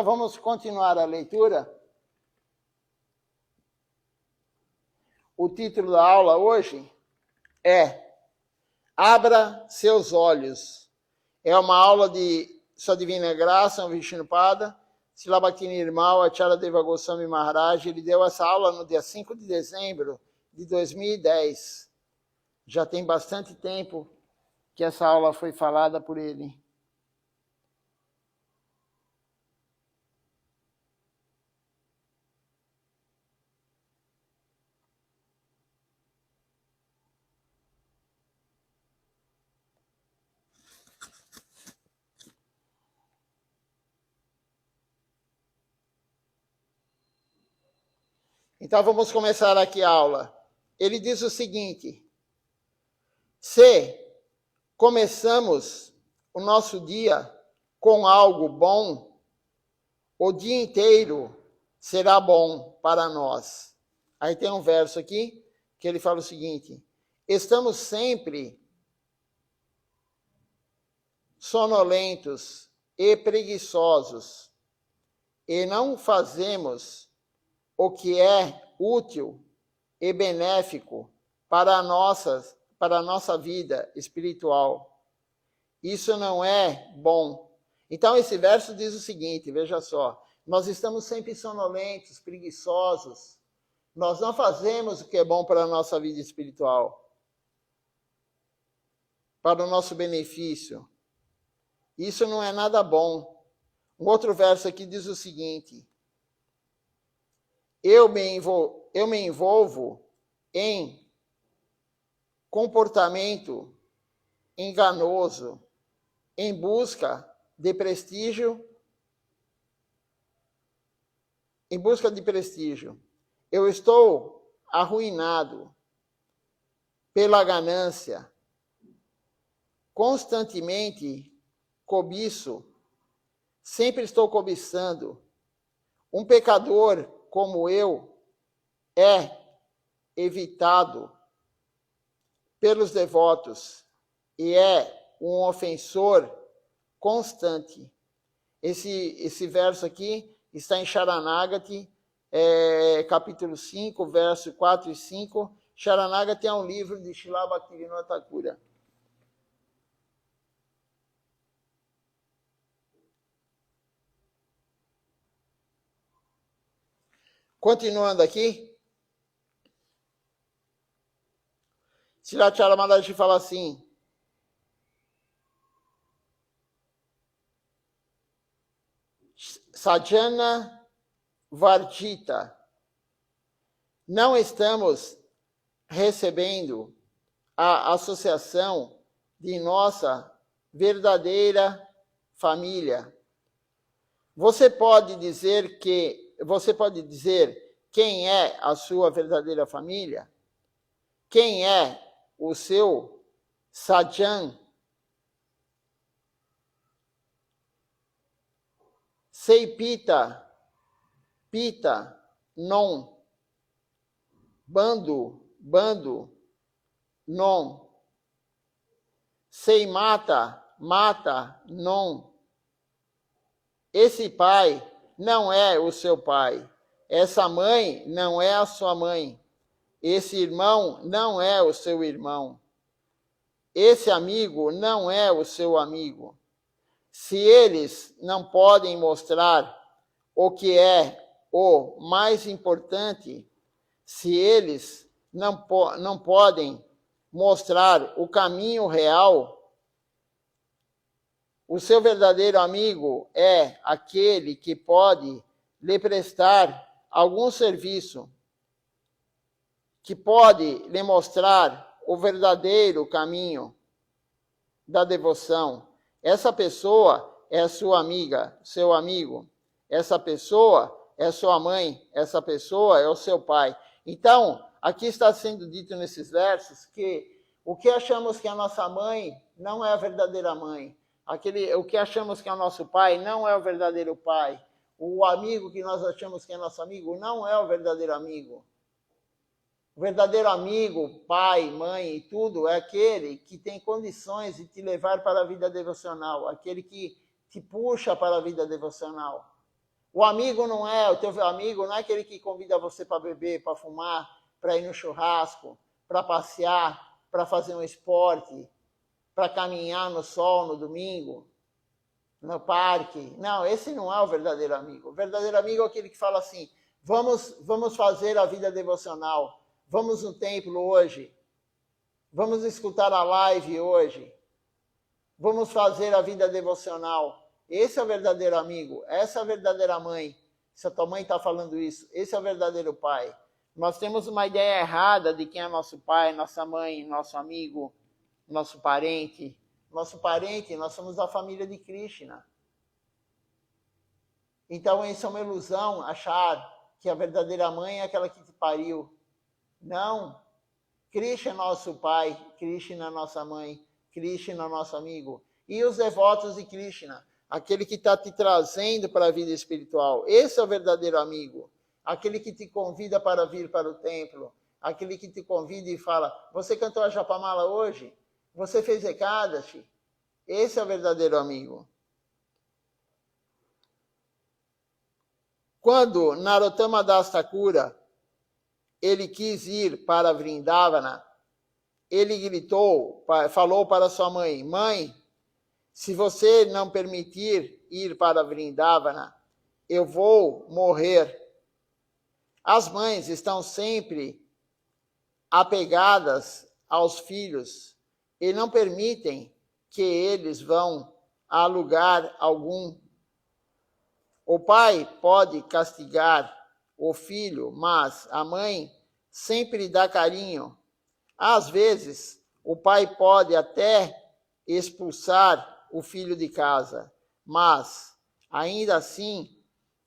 Vamos continuar a leitura. O título da aula hoje é Abra Seus Olhos. É uma aula de Sua Divina Graça, Vishnupada, Srila Bhakti Nirmal, Acharya Deva Goswami Maharaj. Ele deu essa aula no dia 5 de dezembro de 2010. Já tem bastante tempo que essa aula foi falada por ele. Então, vamos começar aqui a aula. Ele diz o seguinte: se começamos o nosso dia com algo bom, o dia inteiro será bom para nós. Aí tem um verso aqui que ele fala o seguinte: estamos sempre sonolentos e preguiçosos e não fazemos o que é útil e benéfico para a nossa vida espiritual. Isso não é bom. Então, esse verso diz o seguinte, veja só, nós estamos sempre sonolentos, preguiçosos, nós não fazemos o que é bom para a nossa vida espiritual, para o nosso benefício. Isso não é nada bom. Um outro verso aqui diz o seguinte: eu me envolvo em comportamento enganoso, em busca de prestígio. Eu estou arruinado pela ganância, constantemente cobiço, sempre estou cobiçando. Um pecador como eu é evitado pelos devotos e é um ofensor constante. Esse verso aqui está em Sharanagati, capítulo 5, verso 4 e 5. Sharanagati é um livro de Srila Bhaktivinoda Thakura. Continuando aqui, Srila Maharaj fala assim: Sajjana Varjita, não estamos recebendo a associação de nossa verdadeira família. Você pode dizer quem é a sua verdadeira família? Quem é o seu Sajjan? Sei pita, non. Bando, non. Sei mata, non. Esse pai não é o seu pai. Essa mãe não é a sua mãe. Esse irmão não é o seu irmão. Esse amigo não é o seu amigo. Se eles não podem mostrar o que é o mais importante, se eles não podem mostrar o caminho real, o seu verdadeiro amigo é aquele que pode lhe prestar algum serviço, que pode lhe mostrar o verdadeiro caminho da devoção. Essa pessoa é sua amiga, seu amigo. Essa pessoa é sua mãe. Essa pessoa é o seu pai. Então, aqui está sendo dito nesses versos que o que achamos que é a nossa mãe não é a verdadeira mãe. O que achamos que é o nosso pai não é o verdadeiro pai. O amigo que nós achamos que é nosso amigo não é o verdadeiro amigo. O verdadeiro amigo, pai, mãe e tudo, é aquele que tem condições de te levar para a vida devocional, aquele que te puxa para a vida devocional. O amigo não é, o teu amigo não é aquele que convida você para beber, para fumar, para ir no churrasco, para passear, para fazer um esporte, para caminhar no sol no domingo, no parque. Não, esse não é o verdadeiro amigo. O verdadeiro amigo é aquele que fala assim, vamos fazer a vida devocional, vamos no templo hoje, vamos escutar a live hoje, vamos fazer a vida devocional. Esse é o verdadeiro amigo, essa é a verdadeira mãe. Se a tua mãe está falando isso, esse é o verdadeiro pai. Nós temos uma ideia errada de quem é nosso pai, nossa mãe, nosso amigo, nosso parente. Nosso parente, nós somos da família de Krishna. Então isso é uma ilusão, achar que a verdadeira mãe é aquela que te pariu. Não. Krishna é nosso pai, Krishna é nossa mãe, Krishna é nosso amigo. E os devotos de Krishna, aquele que está te trazendo para a vida espiritual. Esse é o verdadeiro amigo. Aquele que te convida para vir para o templo. Aquele que te convida e fala, você cantou a Japamala hoje? Você fez Ekadashi? Esse é o verdadeiro amigo. Quando Narottama Das Thakura, ele quis ir para Vrindavana, ele gritou, falou para sua mãe, mãe, se você não permitir ir para Vrindavana, eu vou morrer. As mães estão sempre apegadas aos filhos e não permitem que eles vão a lugar algum. O pai pode castigar o filho, mas a mãe sempre dá carinho. Às vezes, o pai pode até expulsar o filho de casa, mas, ainda assim,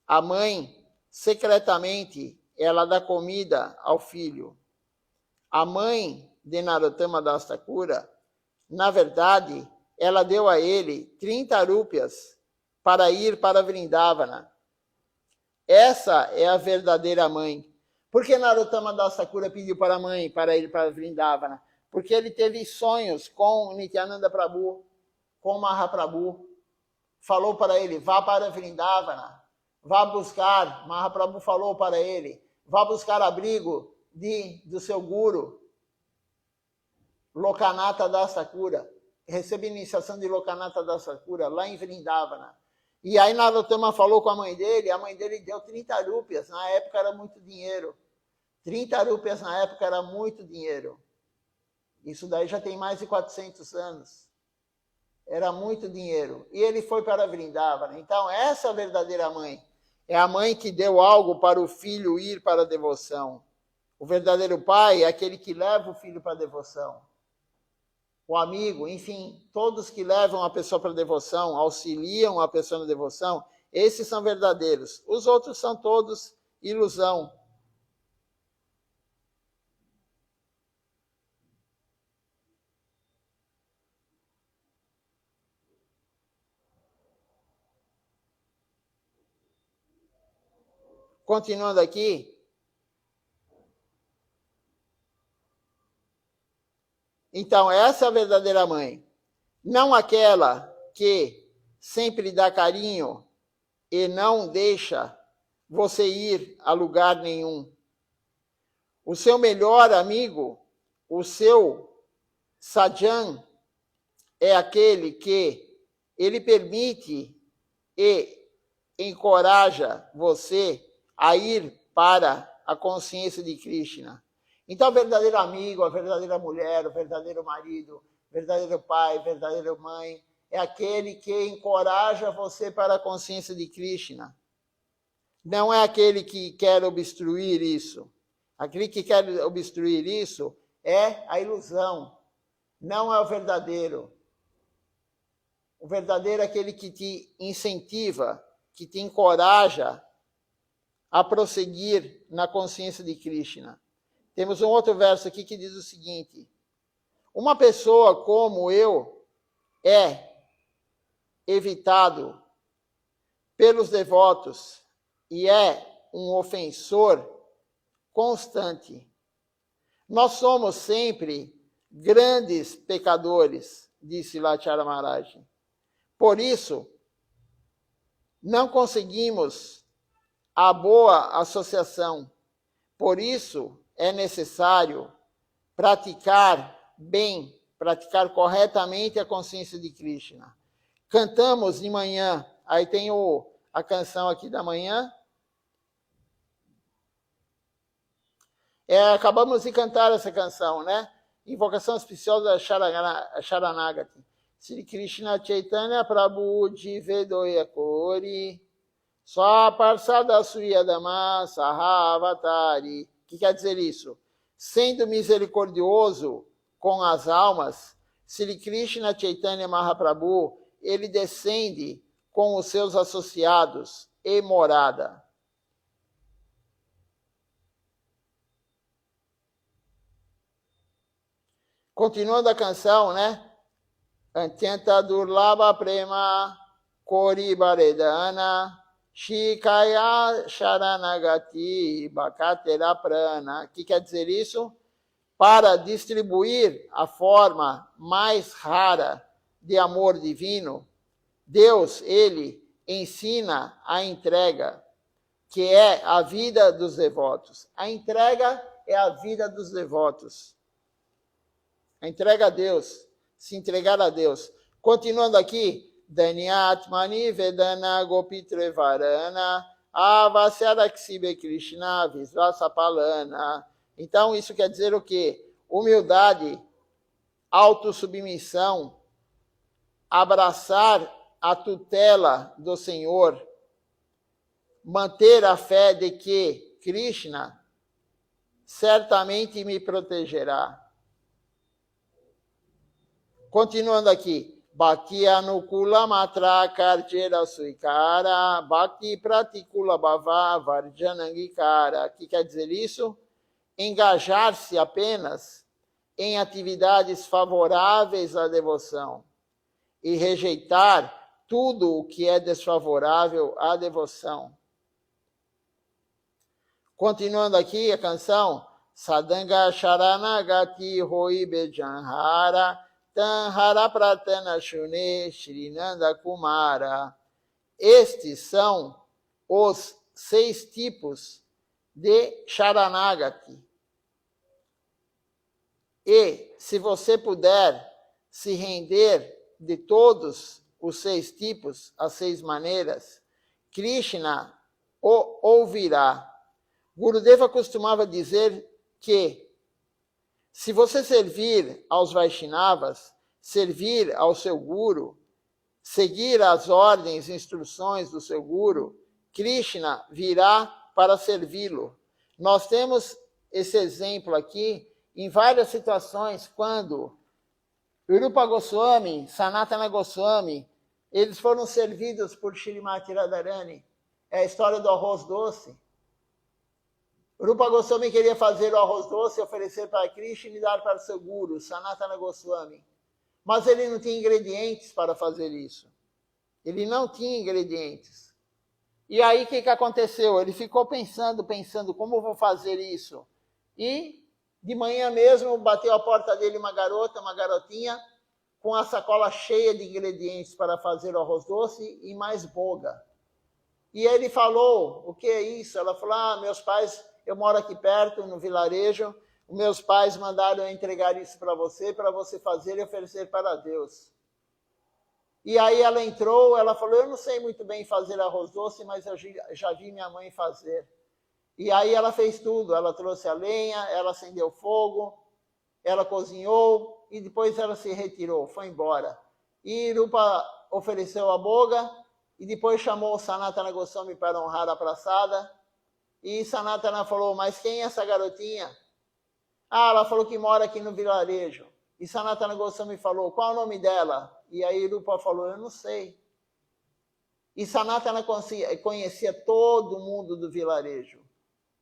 a mãe, secretamente, ela dá comida ao filho. A mãe de Narottama Das Thakura, na verdade, ela deu a ele 30 rúpias para ir para Vrindavana. Essa é a verdadeira mãe. Por que Narottama Das Thakura pediu para a mãe para ir para Vrindavana? Porque ele teve sonhos com Nityananda Prabhu, com Mahaprabhu. Falou para ele, vá para Vrindavana, vá buscar, Mahaprabhu falou para ele, vá buscar abrigo do seu guru, Lokanatha Das Thakura. Recebe iniciação de Lokanatha Das Thakura lá em Vrindavana. E aí Narottama falou com a mãe dele deu 30 rúpias, na época era muito dinheiro. 30 rúpias na época era muito dinheiro. Isso daí já tem mais de 400 anos. Era muito dinheiro. E ele foi para Vrindavana. Então essa é a verdadeira mãe. É a mãe que deu algo para o filho ir para a devoção. O verdadeiro pai é aquele que leva o filho para a devoção. O amigo, enfim, todos que levam a pessoa para a devoção, auxiliam a pessoa na devoção, esses são verdadeiros. Os outros são todos ilusão. Continuando aqui. Então, essa é a verdadeira mãe. Não aquela que sempre dá carinho e não deixa você ir a lugar nenhum. O seu melhor amigo, o seu sadjan, é aquele que ele permite e encoraja você a ir para a consciência de Krishna. Então, o verdadeiro amigo, a verdadeira mulher, o verdadeiro marido, o verdadeiro pai, a verdadeira mãe, é aquele que encoraja você para a consciência de Krishna. Não é aquele que quer obstruir isso. Aquele que quer obstruir isso é a ilusão. Não é o verdadeiro. O verdadeiro é aquele que te incentiva, que te encoraja a prosseguir na consciência de Krishna. Temos um outro verso aqui que diz o seguinte: uma pessoa como eu é evitado pelos devotos e é um ofensor constante. Nós somos sempre grandes pecadores, disse Lachara Maharaj. Por isso, não conseguimos a boa associação. Por isso, é necessário praticar bem, praticar corretamente a consciência de Krishna. Cantamos de manhã, aí tem a canção aqui da manhã. Acabamos de cantar essa canção, né? Invocação auspiciosa da Sharanagati. Sri Krishna Chaitanya Prabhu Jivedoya Kori Swaparsada Suyadama Sahavatari. O que quer dizer isso? Sendo misericordioso com as almas, Sri Krishna Chaitanya Mahaprabhu, ele descende com os seus associados e morada. Continuando a canção, né? Antenta Durlaba Prema Kori Baredana Shikaya Sharanagati Bakatera Prana. O que quer dizer isso? Para distribuir a forma mais rara de amor divino, Deus, ele ensina a entrega, que é a vida dos devotos. A entrega é a vida dos devotos. A entrega a Deus, se entregar a Deus. Continuando aqui, Danyatmani Vedana Gopitrevarana Avasyaraksibe Krishna Visvasapalana. Então, isso quer dizer o quê? Humildade, autossubmissão, abraçar a tutela do Senhor, manter a fé de que Krishna certamente me protegerá. Continuando aqui, Bhakti Anukula Matra Karjera Suikara, Bhakti Pratikula Bhava Varjanangikara. O que quer dizer isso? Engajar-se apenas em atividades favoráveis à devoção e rejeitar tudo o que é desfavorável à devoção. Continuando aqui a canção, Sadanga Sharanagati Hoi Bejanhara Tanhara Pratana Shune Shrinanda Kumara. Estes são os 6 tipos de Sharanagati. E, se você puder se render de todos os 6 tipos, as 6 maneiras, Krishna o ouvirá. Gurudeva costumava dizer que, se você servir aos Vaishnavas, servir ao seu Guru, seguir as ordens e instruções do seu Guru, Krishna virá para servi-lo. Nós temos esse exemplo aqui em várias situações, quando Rupa Goswami, Sanatana Goswami, eles foram servidos por Shrimati Radharani. É a história do arroz doce. Rupa Goswami queria fazer o arroz doce, oferecer para Krishna e dar para o seu Guru, Sanatana Goswami. Mas ele não tinha ingredientes para fazer isso. Ele não tinha ingredientes. E aí o que aconteceu? Ele ficou pensando, como vou fazer isso? E de manhã mesmo bateu a porta dele uma garotinha, com a sacola cheia de ingredientes para fazer o arroz doce e mais boga. E ele falou, o que é isso? Ela falou, meus pais, eu moro aqui perto, no vilarejo, meus pais mandaram eu entregar isso para você fazer e oferecer para Deus. E aí ela entrou, ela falou, eu não sei muito bem fazer arroz doce, mas eu já vi minha mãe fazer. E aí ela fez tudo, ela trouxe a lenha, ela acendeu o fogo, ela cozinhou e depois ela se retirou, foi embora. E Rupa ofereceu a boga e depois chamou Sanatana Goswami para honrar a praçada. E Sanatana falou, mas quem é essa garotinha? Ela falou que mora aqui no vilarejo. E Sanatana Goswami falou, qual é o nome dela? E aí Rupa falou, eu não sei. E Sanatana conhecia todo mundo do vilarejo,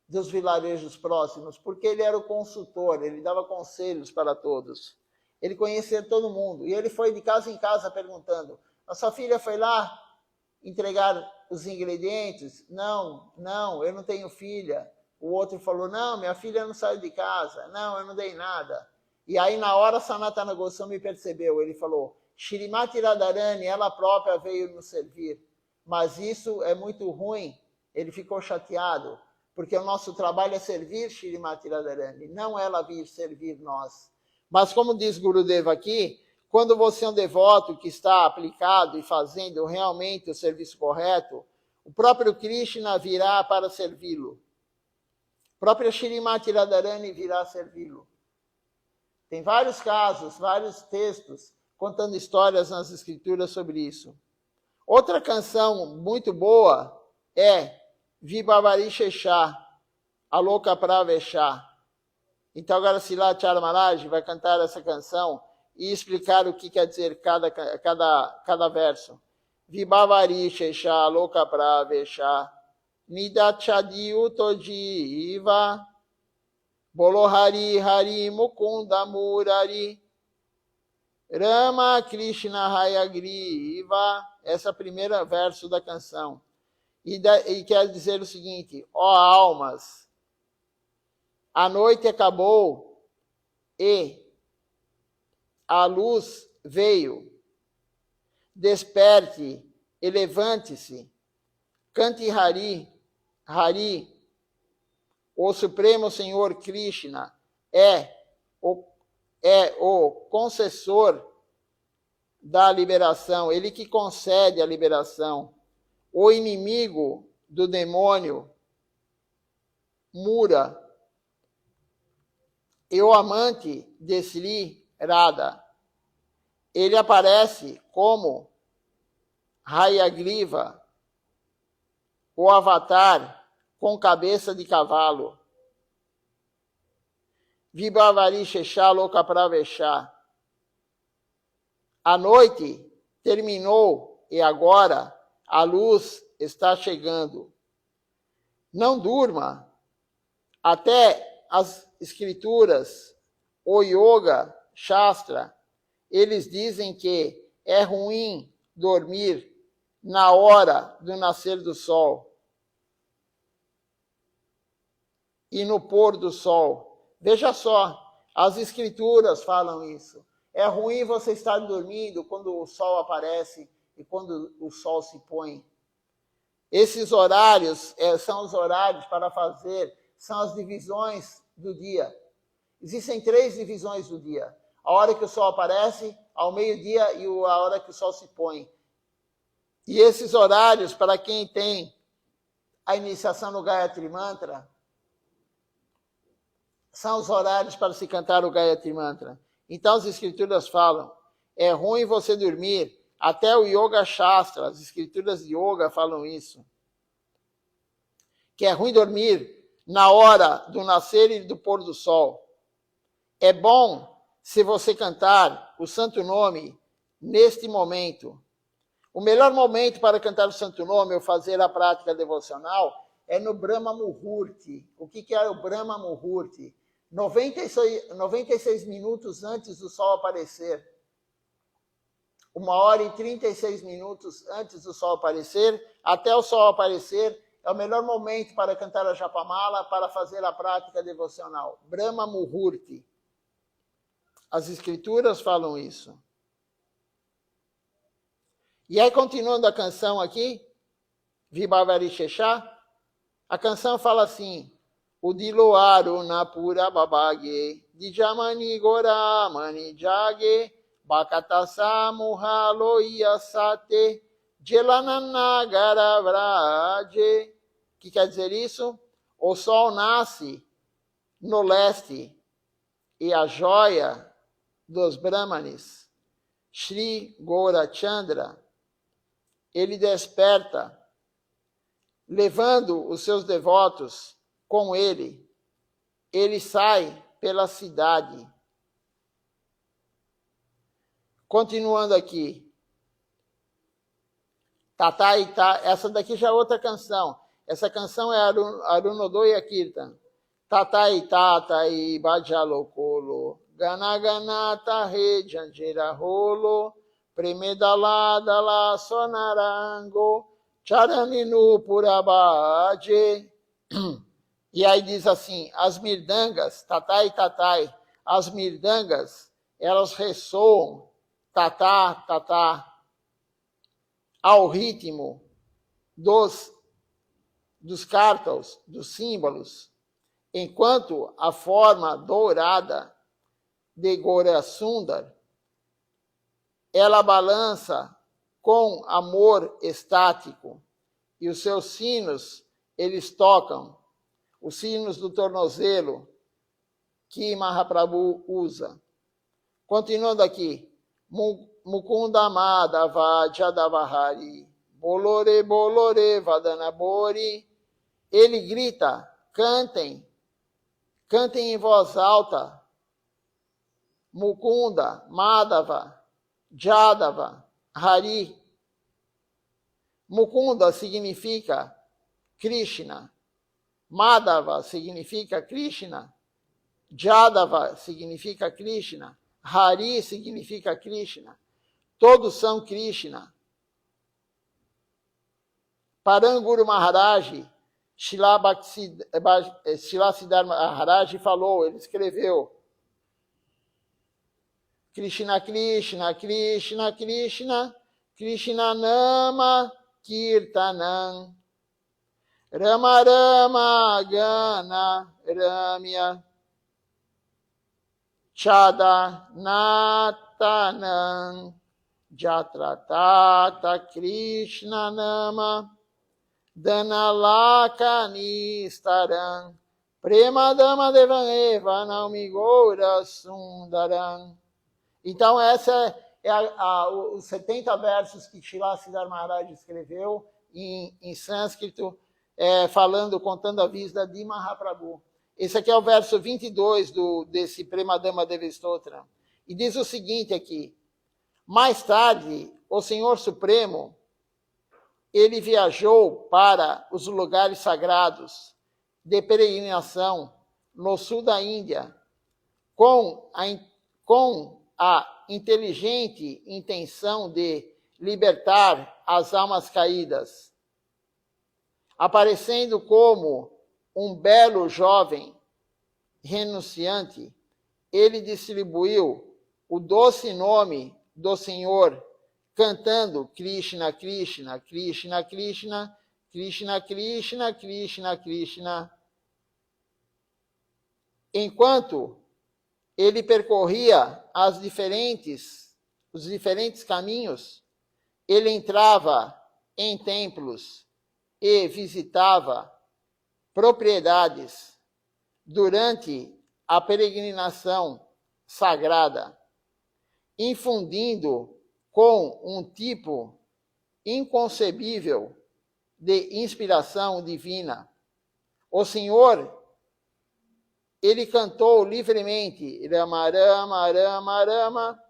dos vilarejos próximos, porque ele era o consultor, ele dava conselhos para todos. Ele conhecia todo mundo. E ele foi de casa em casa perguntando, a sua filha foi lá entregar os ingredientes? Não, eu não tenho filha. O outro falou, não, minha filha não saiu de casa. Não, eu não dei nada. E aí na hora Sanatana Goswami percebeu, ele falou, Shrimati Radharani, ela própria veio nos servir. Mas isso é muito ruim Ele ficou chateado, porque o nosso trabalho é servir Shrimati Radharani, não ela vir servir nós. Mas como diz Gurudeva aqui, quando você é um devoto que está aplicado e fazendo realmente o serviço correto, o próprio Krishna virá para servi-lo. A própria Shrimati Radharani virá servi-lo. Tem vários casos, vários textos contando histórias nas escrituras sobre isso. Outra canção muito boa é Vibhavari Shesha, Aloka Pravesha. Então agora Srila Charumaraj vai cantar essa canção e explicar o que quer dizer cada verso. Vibhavari Shesha, Aloka Pravesha, Nidachadi Utojiva, Bolohari Hari Mukunda Murari, Rama Krishna Hayagriva. Essa é a primeira verso da canção. E quer dizer o seguinte: ó almas, a noite acabou e a luz veio. Desperte e levante-se. Cante Hari, Hari. O Supremo Senhor Krishna é o concessor da liberação, ele que concede a liberação. O inimigo do demônio, Mura, e o amante de Sri Radha, ele aparece como Hayagriva, o avatar com cabeça de cavalo. Vibhavari Shesha Loka Pravesha. A noite terminou e agora a luz está chegando. Não durma. Até as escrituras, o Yoga Shastra, eles dizem que é ruim dormir na hora do nascer do sol e no pôr do sol. Veja só, as escrituras falam isso. É ruim você estar dormindo quando o sol aparece e quando o sol se põe. Esses horários são os horários para fazer, são as divisões do dia. Existem 3 divisões do dia. A hora que o sol aparece, ao meio-dia e a hora que o sol se põe. E esses horários, para quem tem a iniciação no Gayatri Mantra, são os horários para se cantar o Gayatri Mantra. Então as escrituras falam, é ruim você dormir. Até o Yoga Shastra, as escrituras de Yoga falam isso. Que é ruim dormir na hora do nascer e do pôr do sol. É bom se você cantar o Santo Nome neste momento. O melhor momento para cantar o Santo Nome ou fazer a prática devocional é no Brahma Muhurti. O que é o Brahma Muhurti? 96 minutos antes do sol aparecer. 1h36 antes do sol aparecer, até o sol aparecer, é o melhor momento para cantar a Japamala, para fazer a prática devocional. Brahma Muhurti. As escrituras falam isso. E aí, continuando a canção aqui, Vibhavari Shesha, a canção fala assim, Udiloaru Napura Babage, Dijamani Goramani Jage, Bakatasa Muhalo Yasate, Jelananagara Vraje. O que quer dizer isso? O sol nasce no leste e a joia dos Brahmanes, Shri Gaurachandra, ele desperta, levando os seus devotos com ele. Ele sai pela cidade. Continuando aqui. Essa daqui já é outra canção. Essa canção é Arunodoya Kirtan. Tatai tatai bajalokolo, ganaganata re janjera rolo, premedala sonarango, charaninu purabaje. E aí diz assim, as mirdangas, tatai, as mirdangas, elas ressoam, tatá, ao ritmo dos dos cártaos, dos símbolos, enquanto a forma dourada de Gaurasundar, ela balança com amor estático, e os seus sinos, eles tocam, os sinos do tornozelo que Mahaprabhu usa. Continuando aqui, Mukunda Madhava Jadavahari, Bolore Bolore Vadanabori, ele grita, cantem em voz alta, Mukunda, Madhava, Jadava, Hari. Mukunda significa Krishna, Madhava significa Krishna, Jadava significa Krishna, Hari significa Krishna. Todos são Krishna. Paranguru Maharaj, Srila Siddhar Maharaj falou, ele escreveu, Krishna, Krishna, Krishna, Krishna, Krishna Nama Kirtanam, Rama Rama Gana Ramya, Chada Natanam, Jatratata Krishna Nama, Danalaka Nistaram, Premadama Devaneva Naumigora Sundaram. Então, essa é os 70 versos que Srila Siddhar Maharaj escreveu em sânscrito, contando a vida de Mahaprabhu. Esse aqui é o verso 22 desse Premadama Devastotram. E diz o seguinte aqui, mais tarde, o Senhor Supremo, ele viajou para os lugares sagrados de peregrinação no sul da Índia, com a inteligente intenção de libertar as almas caídas. Aparecendo como um belo jovem renunciante, ele distribuiu o doce nome do Senhor, cantando Krishna, Krishna, Krishna, Krishna, Krishna, Krishna, Krishna, Krishna. Enquanto ele percorria os diferentes caminhos, ele entrava em templos e visitava propriedades durante a peregrinação sagrada, infundindo com um tipo inconcebível de inspiração divina. O Senhor, ele cantou livremente Rama Rama Rama Rama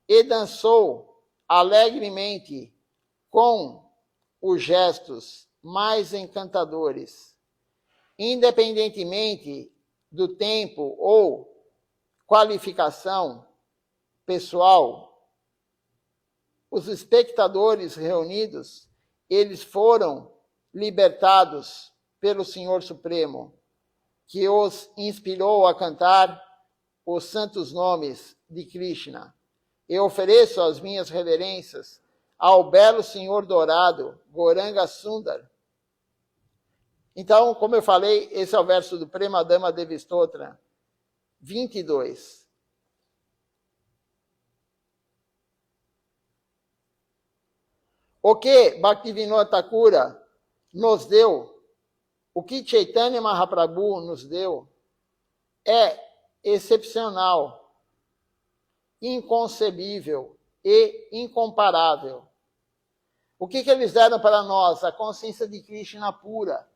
e dançou alegremente com os gestos mais encantadores, independentemente do tempo ou qualificação pessoal. Os espectadores reunidos, eles foram libertados pelo Senhor Supremo, que os inspirou a cantar os santos nomes de Krishna. Eu ofereço as minhas reverências ao belo Senhor dourado, Gauranga Sundar. Então, como eu falei, esse é o verso do Premadama Devastotram 22. O que Bhaktivinoda Thakura nos deu, o que Chaitanya Mahaprabhu nos deu, é excepcional, inconcebível e incomparável. O que eles deram para nós? A consciência de Krishna pura.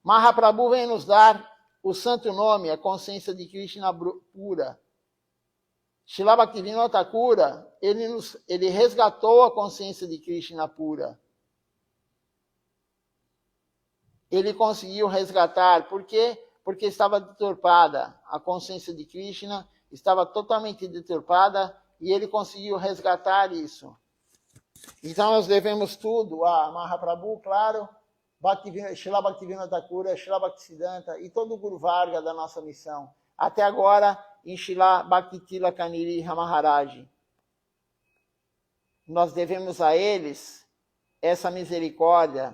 Mahaprabhu vem nos dar o santo nome, a consciência de Krishna pura. Srila Bhaktivinoda Thakura, ele resgatou a consciência de Krishna pura. Ele conseguiu resgatar. Por quê? Porque estava deturpada. A consciência de Krishna estava totalmente deturpada e ele conseguiu resgatar isso. Então nós devemos tudo a Mahaprabhu, claro, Srila Bhaktivinoda Thakura, Srila Bhaktisiddhanta e todo o Guru Varga da nossa missão. Até agora, em Srila Bhaktitilaka Nirsinha Maharaj. Nós devemos a eles essa misericórdia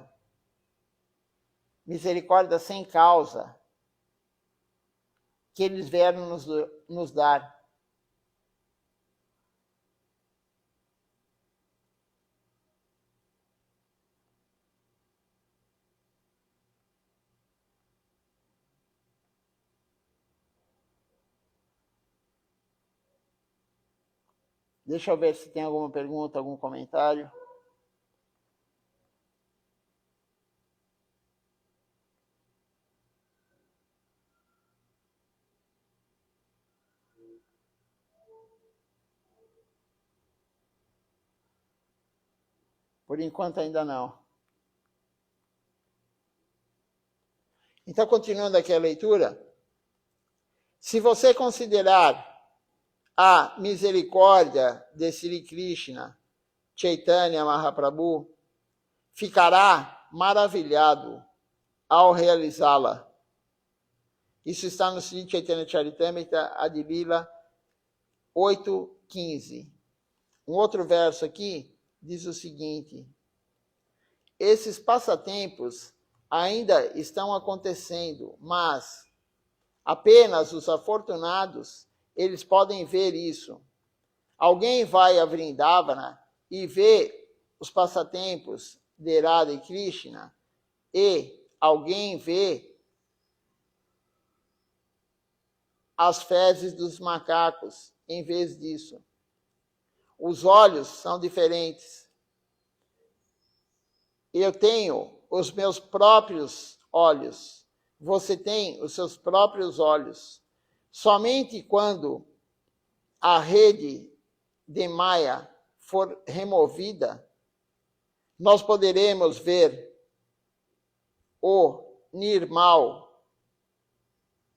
misericórdia sem causa, que eles vieram nos dar. Deixa eu ver se tem alguma pergunta, algum comentário. Por enquanto ainda não. Então, continuando aqui a leitura, se você considerar a misericórdia de Sri Krishna, Chaitanya Mahaprabhu, ficará maravilhado ao realizá-la. Isso está no Sri Chaitanya Charitamrita, Adilila 8:15. Um outro verso aqui diz o seguinte: esses passatempos ainda estão acontecendo, mas apenas os afortunados, eles podem ver isso. Alguém vai a Vrindavana e vê os passatempos de Radha e Krishna, e alguém vê as fezes dos macacos em vez disso. Os olhos são diferentes. Eu tenho os meus próprios olhos. Você tem os seus próprios olhos. Somente quando a rede de Maya for removida, nós poderemos ver o Nirmal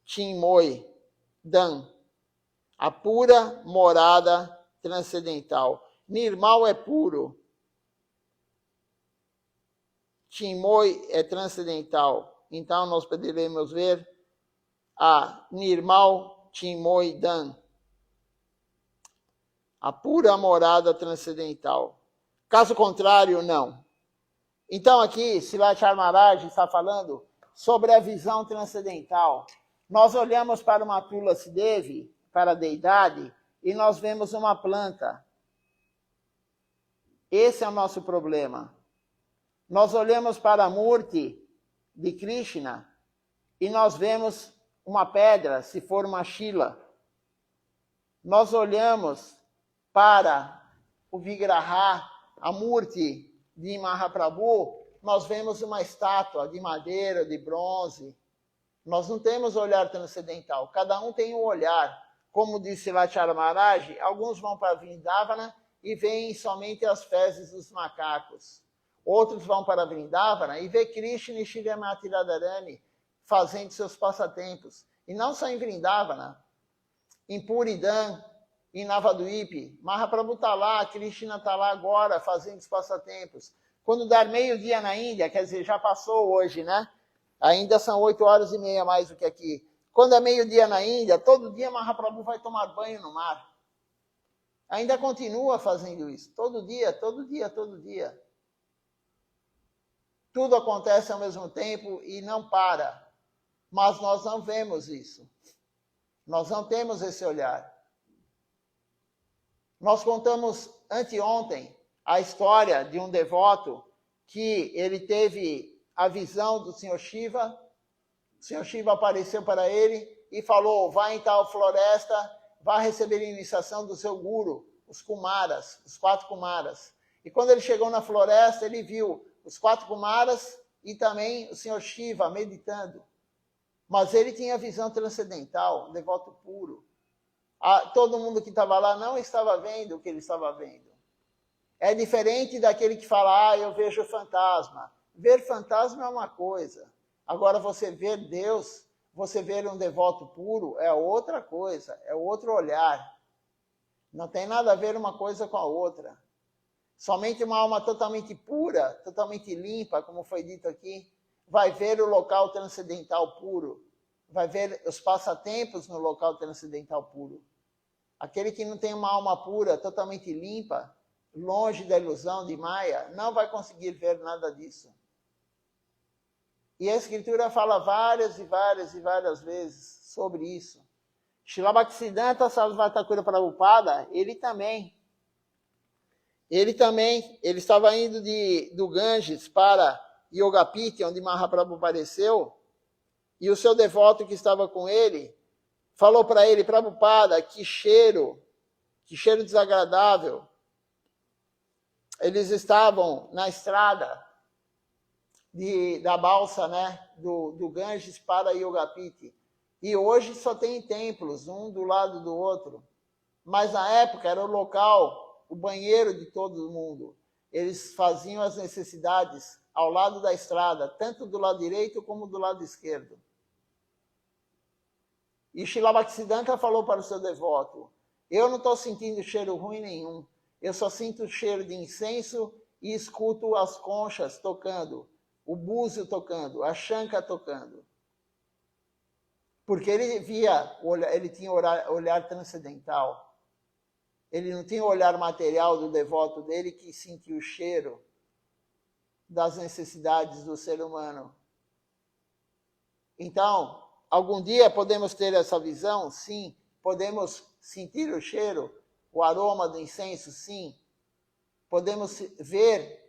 Chinmoy Dan, a pura morada transcendental. Nirmal é puro. Chinmoy é transcendental. Então nós poderemos ver a Nirmal Chinmoy Dan, a pura morada transcendental. Caso contrário, não. Então aqui, Srilachar Maharaj está falando sobre a visão transcendental. Nós olhamos para uma Tulasi Devi, para a deidade, e nós vemos uma planta. Esse é o nosso problema. Nós olhamos para a Murti de Krishna e nós vemos uma pedra, se for uma Shila. Nós olhamos para o Vigraha, a Murti de Mahaprabhu, nós vemos uma estátua de madeira, de bronze. Nós não temos olhar transcendental, cada um tem um olhar. Como disse Srilachar Maharaj, alguns vão para Vrindavana e veem somente as fezes dos macacos. Outros vão para Vrindavana e vê Krishna e Shrimati Radharani fazendo seus passatempos. E não só em Vrindavana, em Puridam, em Navadvipa. Mahaprabhu está lá, Krishna está lá agora fazendo os passatempos. Quando dar meio-dia na Índia, quer dizer, já passou hoje, né? Ainda são 8h30 mais do que aqui. Quando é meio-dia na Índia, todo dia Mahaprabhu vai tomar banho no mar. Ainda continua fazendo isso. Todo dia, todo dia, todo dia. Tudo acontece ao mesmo tempo e não para. Mas nós não vemos isso. Nós não temos esse olhar. Nós contamos anteontem a história de um devoto que ele teve a visão do Senhor Shiva. O Senhor Shiva apareceu para ele e falou: vai em tal floresta, vá receber a iniciação do seu guru, os Kumaras, os 4 Kumaras. E quando ele chegou na floresta, ele viu os 4 Kumaras e também o Senhor Shiva meditando. Mas ele tinha visão transcendental, um devoto puro. Todo mundo que estava lá não estava vendo o que ele estava vendo. É diferente daquele que fala: eu vejo fantasma. Ver fantasma é uma coisa. Agora, você ver Deus, você ver um devoto puro, é outra coisa, é outro olhar. Não tem nada a ver uma coisa com a outra. Somente uma alma totalmente pura, totalmente limpa, como foi dito aqui, vai ver o local transcendental puro, vai ver os passatempos no local transcendental puro. Aquele que não tem uma alma pura, totalmente limpa, longe da ilusão de Maya, não vai conseguir ver nada disso. E a Escritura fala várias e várias e várias vezes sobre isso. Srila Bhaktisiddhanta Sarasvati Prabhupada, ele estava indo do Ganges para Yogapiti, onde Mahaprabhu apareceu, e o seu devoto que estava com ele falou para ele: Prabhupada, que cheiro desagradável. Eles estavam na estrada da balsa, né, do Ganges para Yogapiti. E hoje só tem templos, um do lado do outro. Mas na época era o local, o banheiro de todo mundo. Eles faziam as necessidades ao lado da estrada, tanto do lado direito como do lado esquerdo. E Srila Bhaktisiddhanta falou para o seu devoto: eu não estou sentindo cheiro ruim nenhum. Eu só sinto cheiro de incenso e escuto as conchas tocando, o búzio tocando, a chanca tocando. Porque ele tinha olhar transcendental. Ele não tinha o olhar material do devoto dele que sentia o cheiro das necessidades do ser humano. Então, algum dia podemos ter essa visão? Sim. Podemos sentir o cheiro, o aroma do incenso? Sim. Podemos ver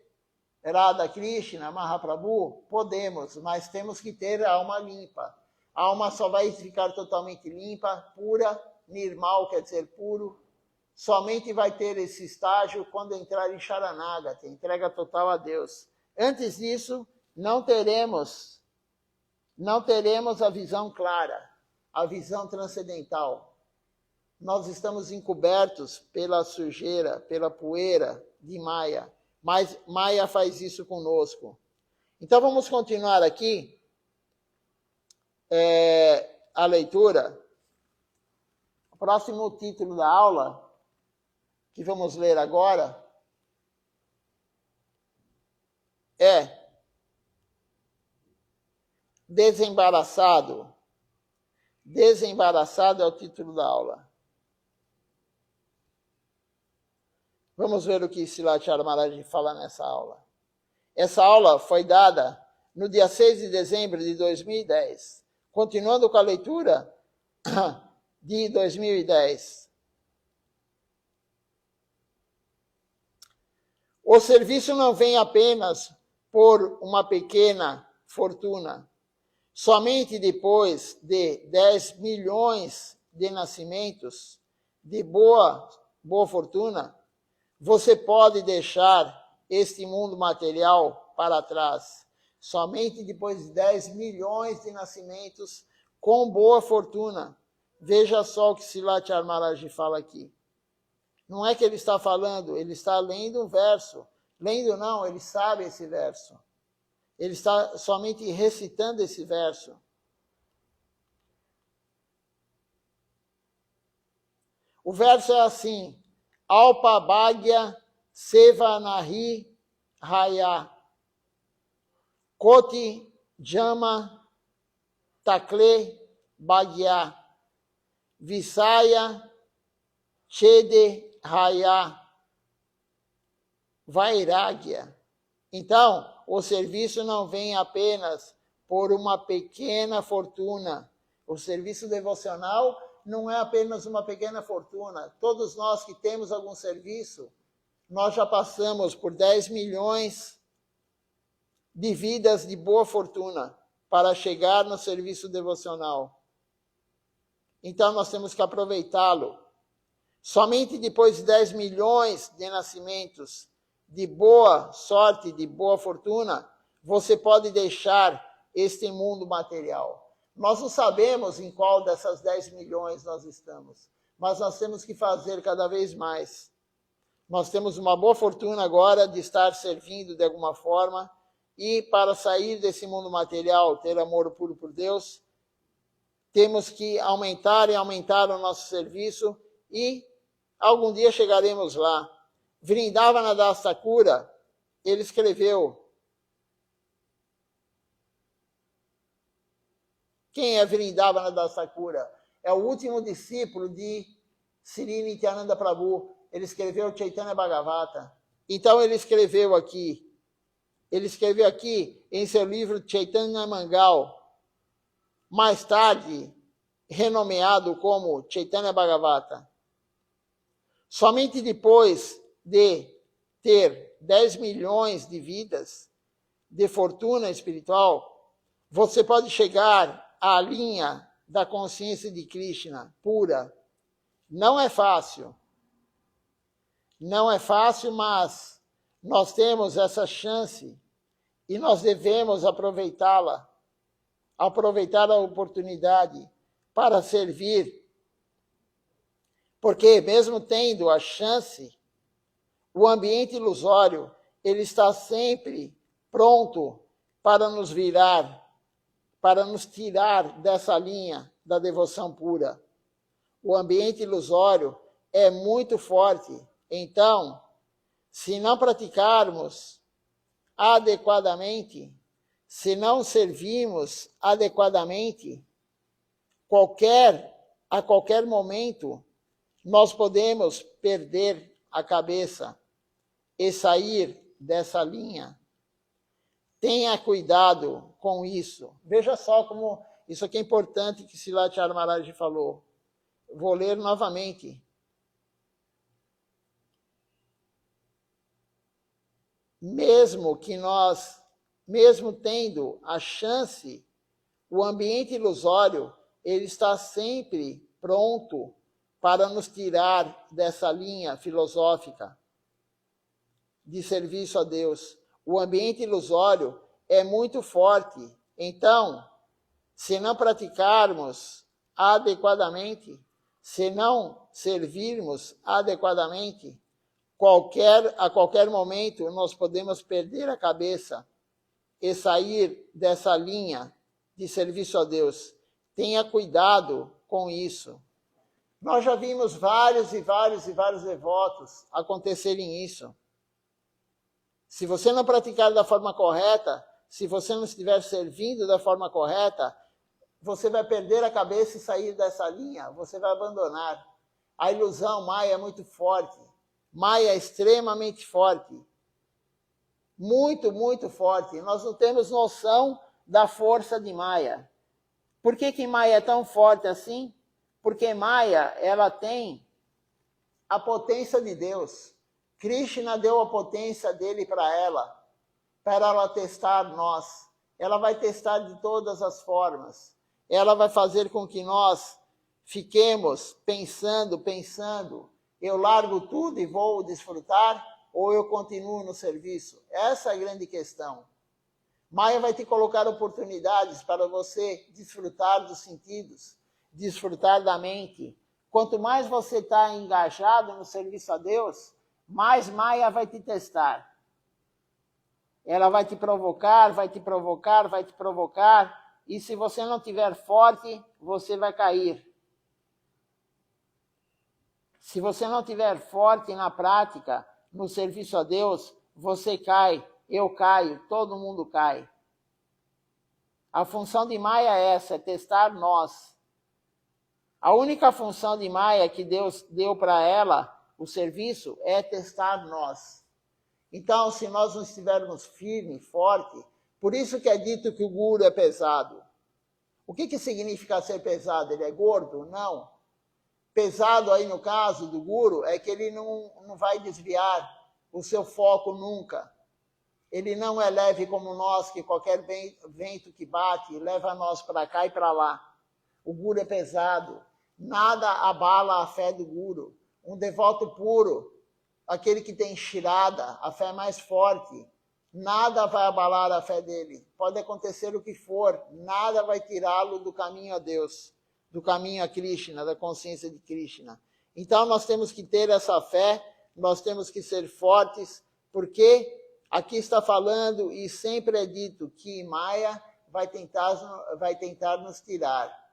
Radha Krishna, Mahaprabhu? Podemos, mas temos que ter a alma limpa. A alma só vai ficar totalmente limpa, pura, nirmal, quer dizer puro. Somente vai ter esse estágio quando entrar em Sharanagati, entrega total a Deus. Antes disso, não teremos a visão clara, a visão transcendental. Nós estamos encobertos pela sujeira, pela poeira de Maya. Mas Maya faz isso conosco. Então vamos continuar aqui a leitura. O próximo título da aula, que vamos ler agora, é Desembaraçado. Desembaraçado é o título da aula. Vamos ver o que Srilacharya Maharaj fala nessa aula. Essa aula foi dada no dia 6 de dezembro de 2010. Continuando com a leitura de 2010. O serviço não vem apenas por uma pequena fortuna. Somente depois de 10 milhões de nascimentos de boa fortuna, você pode deixar este mundo material para trás. Somente depois de 10 milhões de nascimentos com boa fortuna. Veja só o que Srilacharya Maharaj fala aqui. Não é que ele está falando, ele está lendo um verso. Lendo não, ele sabe esse verso. Ele está somente recitando esse verso. O verso é assim: Alpa Bhagya Seva Nahi Raya Koti Jama Takle Bhagya Visaya Chede Raya Vairagya. Então, o serviço não vem apenas por uma pequena fortuna. O serviço devocional não é apenas uma pequena fortuna. Todos nós que temos algum serviço, nós já passamos por 10 milhões de vidas de boa fortuna para chegar no serviço devocional. Então, nós temos que aproveitá-lo. Somente depois de 10 milhões de nascimentos de boa sorte, de boa fortuna, você pode deixar este mundo material. Nós não sabemos em qual dessas 10 milhões nós estamos, mas nós temos que fazer cada vez mais. Nós temos uma boa fortuna agora de estar servindo de alguma forma, e para sair desse mundo material, ter amor puro por Deus, temos que aumentar e aumentar o nosso serviço, e algum dia chegaremos lá. Vrindavana Das Thakura, ele escreveu. Quem é Vrindavana Das Thakura? É o último discípulo de Sri Nityananda Prabhu. Ele escreveu Chaitanya Bhagavata. Então ele escreveu aqui, Ele escreveu aqui em seu livro Chaitanya Mangal, mais tarde renomeado como Chaitanya Bhagavata. Somente depois de ter 10 milhões de vidas de fortuna espiritual, você pode chegar à linha da consciência de Krishna pura. Não é fácil. Não é fácil, mas nós temos essa chance e nós devemos aproveitá-la, aproveitar a oportunidade para servir. Porque mesmo tendo a chance, o ambiente ilusório, ele está sempre pronto para nos virar, para nos tirar dessa linha da devoção pura. O ambiente ilusório é muito forte. Então, se não praticarmos adequadamente, se não servirmos adequadamente, a qualquer momento, nós podemos perder a cabeça e sair dessa linha. Tenha cuidado com isso. Veja só como isso aqui é importante que Srilacharya Maharaj falou. Vou ler novamente. Mesmo tendo a chance, o ambiente ilusório, ele está sempre pronto para nos tirar dessa linha filosófica de serviço a Deus. O ambiente ilusório é muito forte. Então, se não praticarmos adequadamente, se não servirmos adequadamente, a qualquer momento nós podemos perder a cabeça e sair dessa linha de serviço a Deus. Tenha cuidado com isso. Nós já vimos vários devotos acontecerem isso. Se você não praticar da forma correta, se você não estiver servindo da forma correta, você vai perder a cabeça e sair dessa linha, você vai abandonar. A ilusão Maya é muito forte. Maya é extremamente forte. Muito forte. Nós não temos noção da força de Maya. Por que Maya é tão forte assim? Porque Maya, ela tem a potência de Deus. Krishna deu a potência dele para ela testar nós. Ela vai testar de todas as formas. Ela vai fazer com que nós fiquemos pensando, eu largo tudo e vou desfrutar, ou eu continuo no serviço? Essa é a grande questão. Maya vai te colocar oportunidades para você desfrutar dos sentidos, desfrutar da mente. Quanto mais você está engajado no serviço a Deus, mais Maya vai te testar. Ela vai te provocar, e se você não estiver forte, você vai cair. Se você não estiver forte na prática, no serviço a Deus, você cai, eu caio, todo mundo cai. A função de Maya é essa, é testar nós. A única função de Maya que Deus deu para ela, o serviço, é testar nós. Então, se nós não estivermos firmes, fortes, por isso que é dito que o guru é pesado. O que significa ser pesado? Ele é gordo? Não. Pesado aí no caso do guru é que ele não vai desviar o seu foco nunca. Ele não é leve como nós, que qualquer vento que bate leva nós para cá e para lá. O guru é pesado. Nada abala a fé do guru. Um devoto puro, aquele que tem shirada, a fé mais forte, nada vai abalar a fé dele. Pode acontecer o que for, nada vai tirá-lo do caminho a Deus, do caminho a Krishna, da consciência de Krishna. Então nós temos que ter essa fé, nós temos que ser fortes, porque aqui está falando e sempre é dito que Maya vai tentar nos tirar.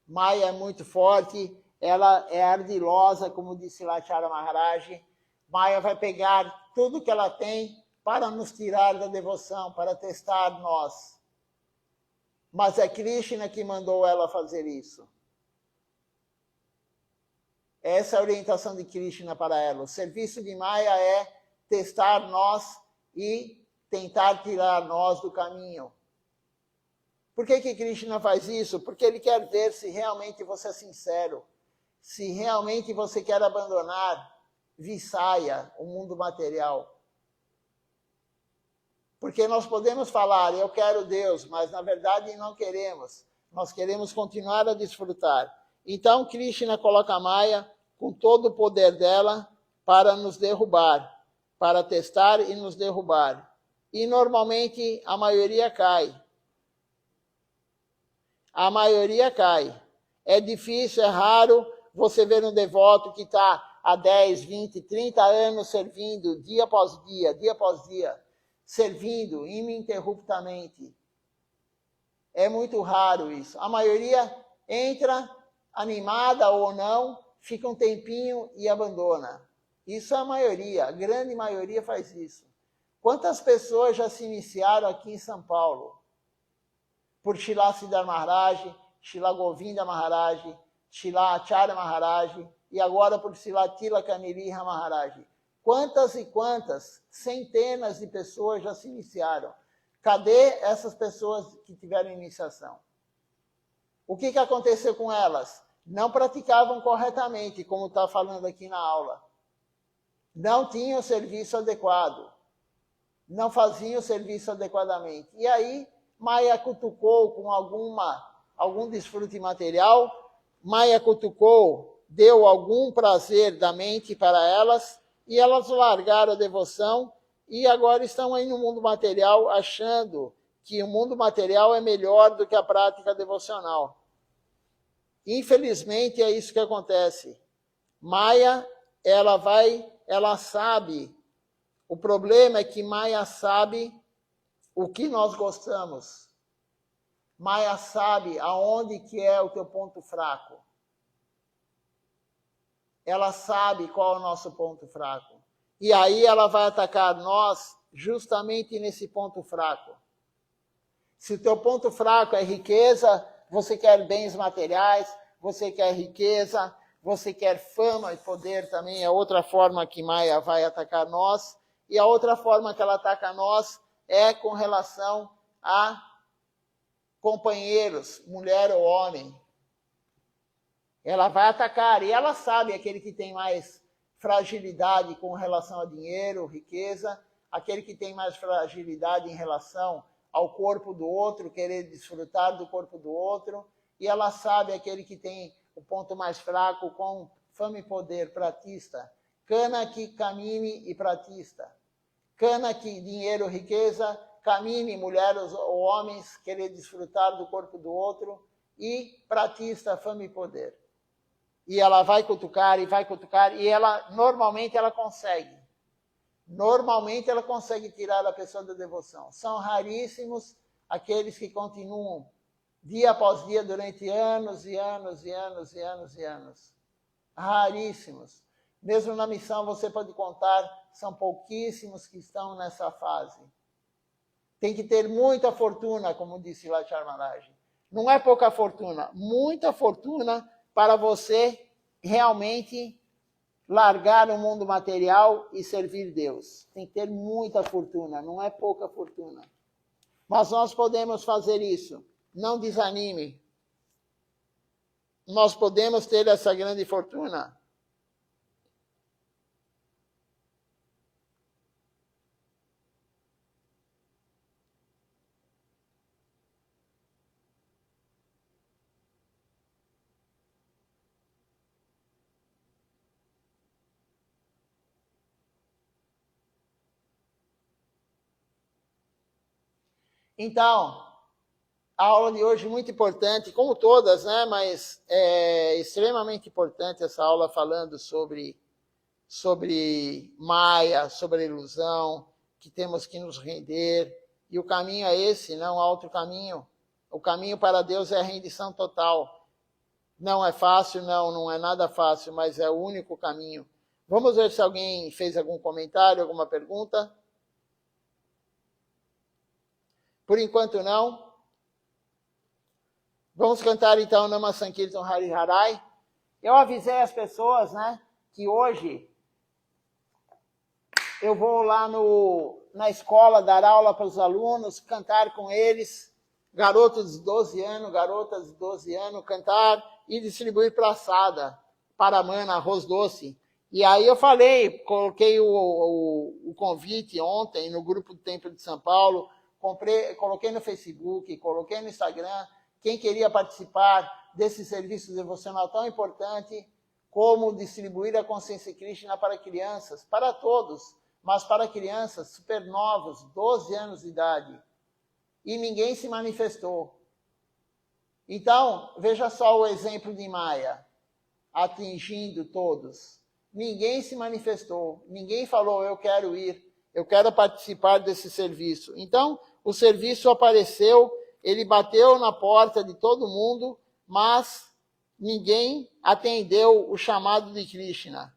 Maya é muito forte, ela é ardilosa, como disse Srilacharya Maharaj. Maya vai pegar tudo que ela tem para nos tirar da devoção, para testar nós. Mas é Krishna que mandou ela fazer isso. Essa é a orientação de Krishna para ela. O serviço de Maya é testar nós e tentar tirar nós do caminho. Por que Krishna faz isso? Porque ele quer ver se realmente você é sincero, se realmente você quer abandonar Visaya, o mundo material. Porque nós podemos falar, eu quero Deus, mas na verdade não queremos. Nós queremos continuar a desfrutar. Então Krishna coloca a Maya com todo o poder dela para nos derrubar, para testar e nos derrubar. E normalmente a maioria cai. A maioria cai. É difícil, é raro você ver um devoto que está há 10, 20, 30 anos servindo, dia após dia, servindo ininterruptamente. É muito raro isso. A maioria entra, animada ou não, fica um tempinho e abandona. Isso é a maioria, a grande maioria faz isso. Quantas pessoas já se iniciaram aqui em São Paulo? Por Srila Siddhar Maharaj, Srila Govinda Maharaj, Srila Acharya Maharaj e agora por Srila Tilaka Niriha Maharaj. Quantas e quantas centenas de pessoas já se iniciaram? Cadê essas pessoas que tiveram iniciação? O que aconteceu com elas? Não praticavam corretamente, como está falando aqui na aula. Não tinham o serviço adequado. Não faziam o serviço adequadamente. E aí, Maya cutucou com algum desfrute material, Maya cutucou, deu algum prazer da mente para elas, e elas largaram a devoção, e agora estão aí no mundo material, achando que o mundo material é melhor do que a prática devocional. Infelizmente, é isso que acontece. Maya, ela sabe, o problema é que Maya sabe o que nós gostamos. Maya sabe aonde que é o teu ponto fraco. Ela sabe qual é o nosso ponto fraco. E aí ela vai atacar nós justamente nesse ponto fraco. Se o teu ponto fraco é riqueza, você quer bens materiais, você quer riqueza, você quer fama e poder também, é outra forma que Maya vai atacar nós. E a outra forma que ela ataca nós é com relação a companheiros, mulher ou homem. Ela vai atacar, e ela sabe aquele que tem mais fragilidade com relação a dinheiro, riqueza, aquele que tem mais fragilidade em relação ao corpo do outro, querer desfrutar do corpo do outro, e ela sabe aquele que tem o ponto mais fraco com fama e poder, pratista. Kanaki, Kamini e pratista. Kanaki, dinheiro, riqueza, Kamini, mulheres ou homens, querer desfrutar do corpo do outro, e pratista, fama e poder. E ela vai cutucar, e ela, normalmente ela consegue. Normalmente ela consegue tirar a pessoa da devoção. São raríssimos aqueles que continuam dia após dia durante anos e anos e anos e anos e anos. Raríssimos. Mesmo na missão você pode contar, são pouquíssimos que estão nessa fase. Tem que ter muita fortuna, como disse Lachar Maharaj. Não é pouca fortuna, muita fortuna para você realmente largar o mundo material e servir Deus. Tem que ter muita fortuna, não é pouca fortuna. Mas nós podemos fazer isso. Não desanime. Nós podemos ter essa grande fortuna. Então, a aula de hoje é muito importante, como todas, né? Mas é extremamente importante essa aula falando sobre Maya, sobre a ilusão, que temos que nos render. E o caminho é esse, não há outro caminho. O caminho para Deus é a rendição total. Não é fácil, não é nada fácil, mas é o único caminho. Vamos ver se alguém fez algum comentário, alguma pergunta. Por enquanto, não. Vamos cantar, então, Nama Sankirtan Hari Harai. Eu avisei as pessoas, né, que hoje eu vou lá na escola dar aula para os alunos, cantar com eles, garotos de 12 anos, garotas de 12 anos, cantar e distribuir praçada, paramana, arroz doce. E aí eu falei, coloquei o convite ontem no grupo do Templo de São Paulo, coloquei no Facebook, coloquei no Instagram, quem queria participar desse serviço devocional tão importante, como distribuir a consciência Krishna para crianças, para todos, mas para crianças super novos, 12 anos de idade. E ninguém se manifestou. Então, veja só o exemplo de Maia, atingindo todos. Ninguém se manifestou, ninguém falou, eu quero ir, eu quero participar desse serviço. Então, o serviço apareceu, ele bateu na porta de todo mundo, mas ninguém atendeu o chamado de Krishna.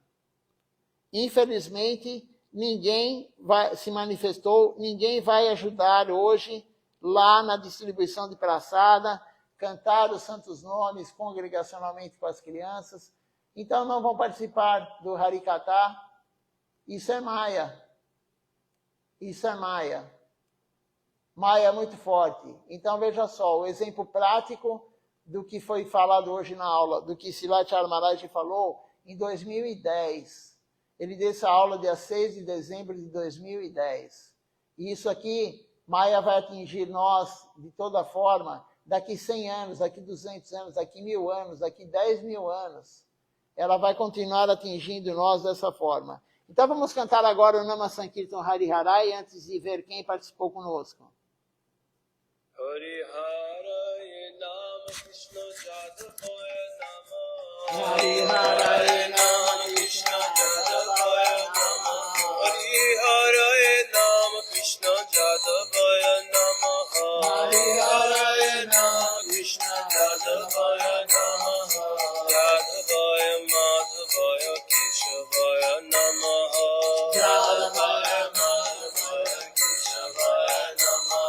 Infelizmente, ninguém se manifestou, ninguém vai ajudar hoje lá na distribuição de praçada, cantar os santos nomes congregacionalmente com as crianças. Então não vão participar do Harikatha. Isso é Maia. Isso é Maia. Maia é muito forte. Então veja só, o exemplo prático do que foi falado hoje na aula, do que Silachar Maharaj falou em 2010. Ele deu essa aula dia 6 de dezembro de 2010. E isso aqui, Maia vai atingir nós de toda forma, daqui 100 anos, daqui 200 anos, daqui 1000 anos, daqui 10.000 anos. Ela vai continuar atingindo nós dessa forma. Então vamos cantar agora o Nama Sankirtan Hariharai antes de ver quem participou conosco. Hariharai Nama Krishna Jadavaya Nama Hariharai Nama Krishna Jadavaya Nama Hariharai Nama Krishna Jadavaya Nama Hariharai Nama Krishna Jadavaya Nama Jadavaya Madhavaya Keshavaya Nama Jadavaya Madhavaya Keshavaya Nama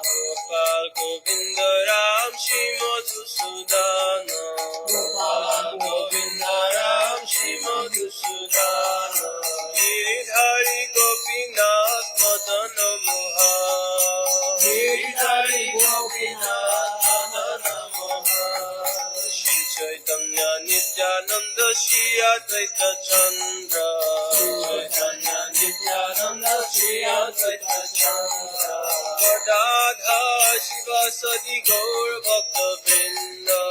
Gopal Govinda Ram Shri Madhusudana Gopal Govinda Ram Shri Madhusudana Giridhari Gopinath Madana Mohan Giridhari Gopinath Madana Mohan Shri Chaitanya Nityananda Shri Advaita Chandra Chaitanya Nityananda Shri Advaita Chandra Radha Shiva Sadi Gaur Bhakta Vrinda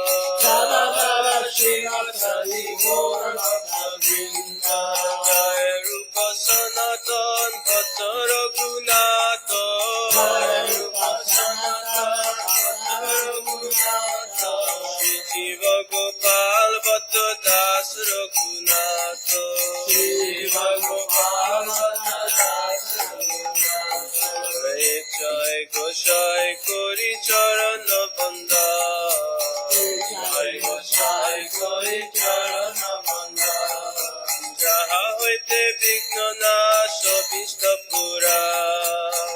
Radha Shiva Sadi Gaur Bhakta Vrinda Jai Rupa Sanatan Bhatta Raghunatha Jai Rupa Sanatan Bhatta Raghunatha Shri Jiva Gopal Bhatta Das Raghunatha Shri Jiva Gopal Bhatta Das Raghunatha Jai Goshai Kori Charana Banda Jai Goshai Kori Charana Banda Jaha hoite Vigna Nasha Vishnapura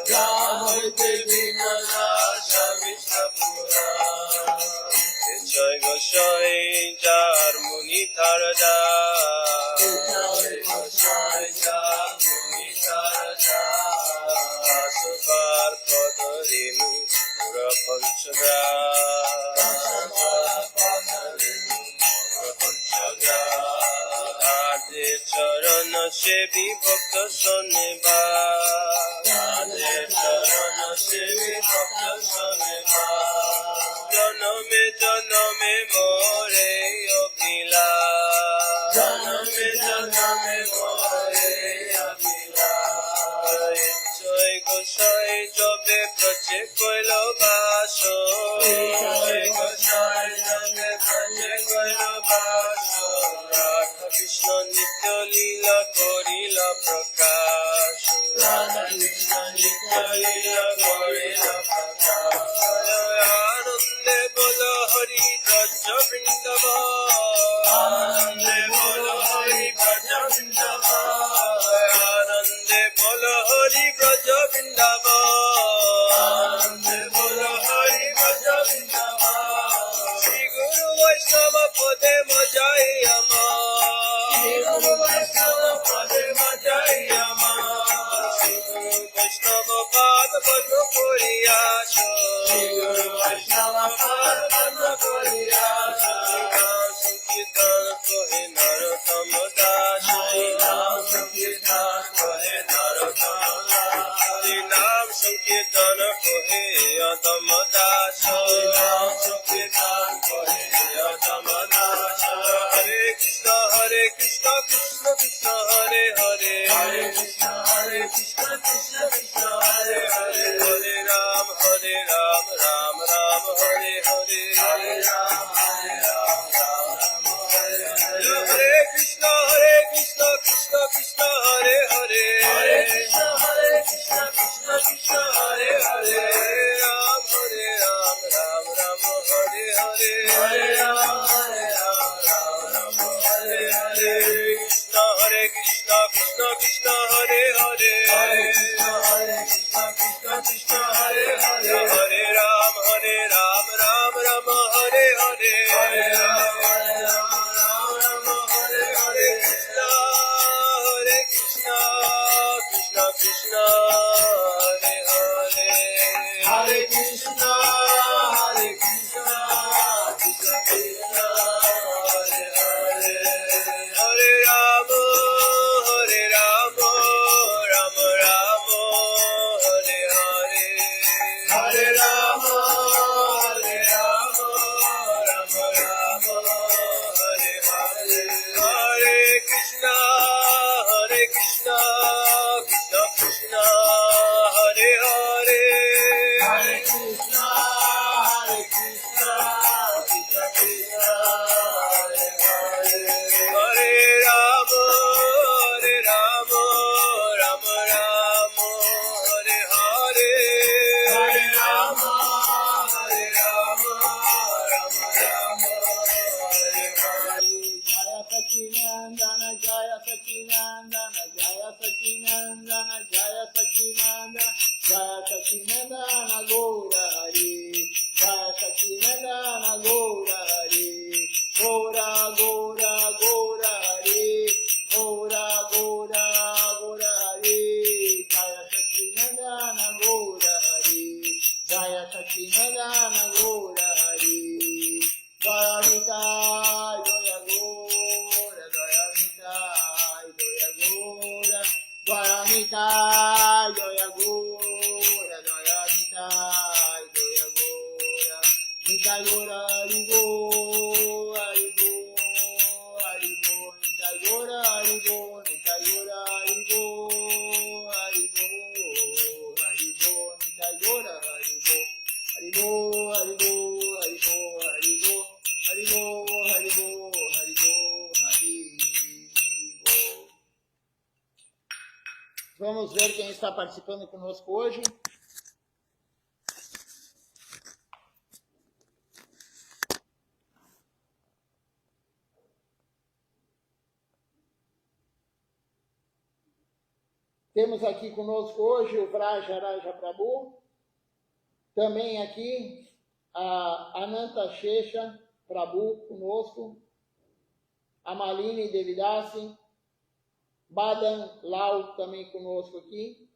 Jaha hoite Vigna Nasha Vishnapura Jai Goshai Jar Muni Tarada Jai Goshai Jar Muni Tarada Asvar Padarinu Pura Panchagra Asvar Padarinu Pura Panchagra Ade Charana Sevi Bhakta Saneva Ade Charana Sevi Bhakta Saneva Janame Janame More Abhila Janame Janame More Abhila Jai Goshai Jobe Braje Koilo Basho Jai Goshai Jobe Braje Koilo Basho Radha Krishna Nitya Lila Korila Prakash Radha Krishna Nitya Lila Korila Prakash Tamadaso, Sukhidan Kore Tamadaso. Hare Krishna, Krishna Krishna, Hare Hare, Hare Krishna, Krishna Krishna, Hare Hare, Hare Ram, Ram Ram, Hare Hare, Hare Ram, Ram Ram, Hare Hare. Hare Krishna, Krishna Krishna, Hare Hare, Hare Krishna, Krishna Krishna, Hare Hare, Hare Ram, Ram Ram, Hare Hare, Hare Ram, Ram Ram, Hare Hare. Krishna, Krishna Krishna, Hare Hare, Hare Krishna, Krishna Hare Hare, Hare Ram, Ram Ram, Hare Hare, Hare Ram, Ram Hare Hare. Krishna, Krishna Krishna, Hare Hare, Hare Krishna, Krishna Krishna, Hare Hare, Hare Ram, Ram Ram, Hare Hare, Hare Ram, Ram Ram, Hare Hare, Hare Krishna, Krishna Krishna, Hare Hare, Hare Krishna, Krishna Krishna, Hare Hare, Hare Ram, Ram Ram, Hare Hare, Hare Ram, Ram Ram, Hare Hare. Jaya Sachinandana, Jaya Sachinandana, Jaya Sachinandana, Jaya Sachinandana, Gaura Hari, Jaya Sachinandana, Gaura Hari, Gaura Gaura Gaura Hari, Gaura Gaura Gaura Hari, Jaya Sachinandana, Gaura Hari, Jaya Sachinandana, Gaura Hari, Jaya Mita, Jaya Gaura, Jaya Mita, Jaya Gaura, Jaya Mita, Jaya Gaura, Jaya Mita, Jaya Gaura, Mita Gaura, Haribo, Haribo, Haribo, Mita Gaura, Haribo, Mita Gaura, Haribo, Haribo, Haribo, Mita Gaura, Haribo, Haribo, Haribo, Haribo, Haribo, Haribo, Haribo, Haribo, Haribo. Vamos ver quem está participando conosco hoje. Temos aqui conosco hoje o Vraja Raja Prabhu. Também aqui a Ananta Shesha Prabhu conosco. A Malini Devidasi. Badan Lau também conosco aqui.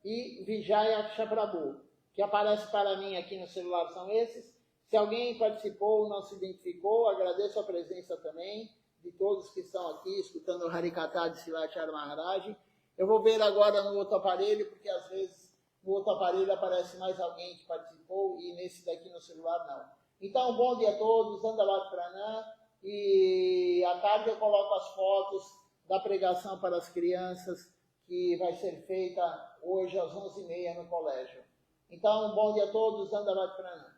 E Vijaya Prabhu, que aparece para mim aqui no celular, são esses. Se alguém participou ou não se identificou, agradeço a presença também de todos que estão aqui escutando o Harikatha de Silachara Maharaj. Eu vou ver agora no outro aparelho, porque às vezes no outro aparelho aparece mais alguém que participou e nesse daqui no celular não. Então, bom dia a todos, Andavat Pranam, e à tarde eu coloco as fotos da pregação para as crianças que vai ser feita hoje às 11h30 no colégio. Então, bom dia a todos, Andavat Pranam.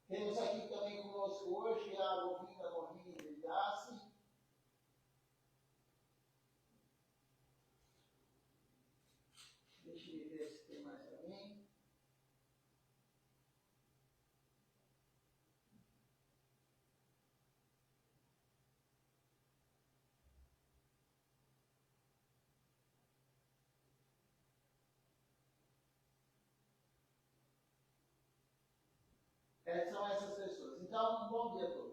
Temos aqui também conosco hoje a Govinda Mohini Devidasi. Deixa eu ver se tem mais alguém. São essas pessoas. Então, bom dia a todos.